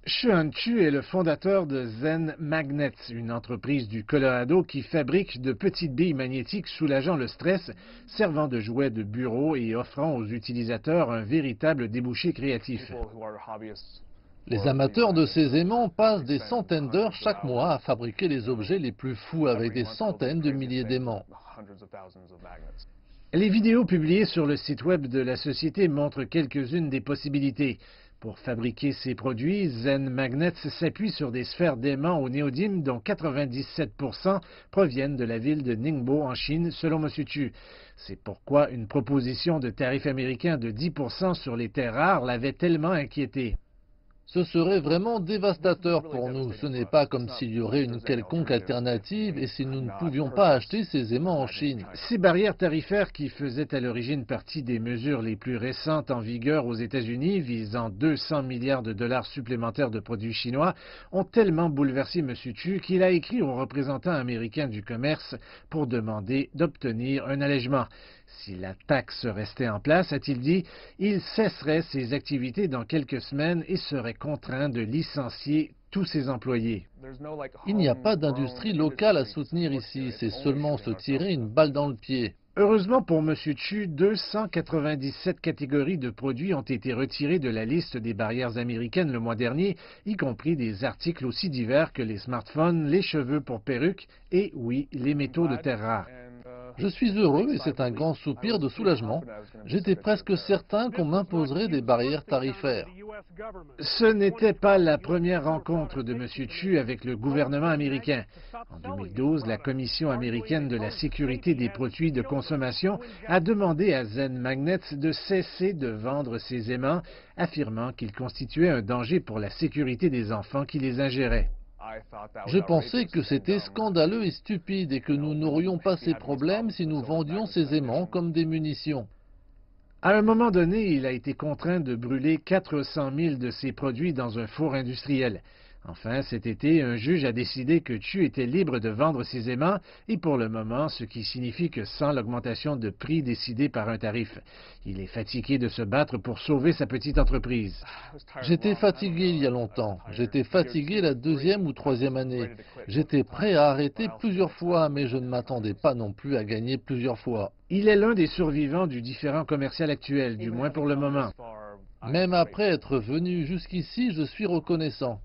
Xuan Chu est le fondateur de Zen Magnets, une entreprise du Colorado qui fabrique de petites billes magnétiques soulageant le stress, servant de jouet de bureau et offrant aux utilisateurs un véritable débouché créatif. Les amateurs de ces aimants passent des centaines d'heures chaque mois à fabriquer les objets les plus fous avec des centaines de milliers d'aimants. Les vidéos publiées sur le site web de la société montrent quelques-unes des possibilités. Pour fabriquer ces produits, Zen Magnets s'appuie sur des sphères d'aimants au néodyme dont 97% proviennent de la ville de Ningbo en Chine, selon M. Chu. C'est pourquoi une proposition de tarif américain de 10% sur les terres rares l'avait tellement inquiété. Ce serait vraiment dévastateur pour nous. Ce n'est pas comme s'il y aurait une quelconque alternative et si nous ne pouvions pas acheter ces aimants en Chine. Ces barrières tarifaires qui faisaient à l'origine partie des mesures les plus récentes en vigueur aux États-Unis, visant 200 milliards de dollars supplémentaires de produits chinois, ont tellement bouleversé M. Chu qu'il a écrit aux représentants américains du commerce pour demander d'obtenir un allègement. Si la taxe restait en place, a-t-il dit, il cesserait ses activités dans quelques semaines et serait contraint de licencier tous ses employés. Il n'y a pas d'industrie locale à soutenir ici, c'est seulement se tirer une balle dans le pied. Heureusement pour M. Chu, 297 catégories de produits ont été retirées de la liste des barrières américaines le mois dernier, y compris des articles aussi divers que les smartphones, les cheveux pour perruques et, oui, les métaux de terres rares. Je suis heureux et c'est un grand soupir de soulagement. J'étais presque certain qu'on m'imposerait des barrières tarifaires. Ce n'était pas la première rencontre de M. Chu avec le gouvernement américain. En 2012, la Commission américaine de la sécurité des produits de consommation a demandé à Zen Magnets de cesser de vendre ses aimants, affirmant qu'ils constituaient un danger pour la sécurité des enfants qui les ingéraient. Je pensais que c'était scandaleux et stupide et que nous n'aurions pas ces problèmes si nous vendions ces aimants comme des munitions. À un moment donné, il a été contraint de brûler 400 000 de ses produits dans un four industriel. Enfin, cet été, un juge a décidé que Chu était libre de vendre ses aimants, et pour le moment, ce qui signifie que sans l'augmentation de prix décidée par un tarif. Il est fatigué de se battre pour sauver sa petite entreprise. J'étais fatigué il y a longtemps. J'étais fatigué la deuxième ou troisième année. J'étais prêt à arrêter plusieurs fois, mais je ne m'attendais pas non plus à gagner plusieurs fois. Il est l'un des survivants du différend commercial actuel, du moins pour le moment. Même après être venu jusqu'ici, je suis reconnaissant.